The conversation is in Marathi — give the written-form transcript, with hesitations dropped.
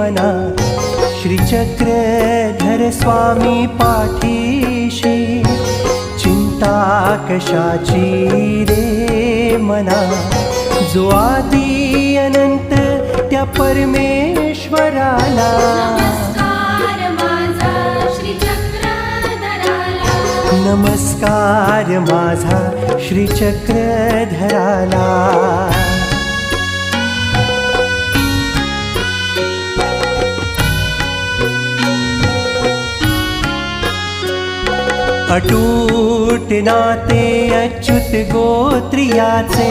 मना श्रीचक्रधर स्वामी पाठीशी चिंता कशाची रे मना जो आदि अनंत त्या परमेश्वराला नमस्कार माझा श्रीचक्रधराला अटूट नाते अच्युत गोत्रियाचे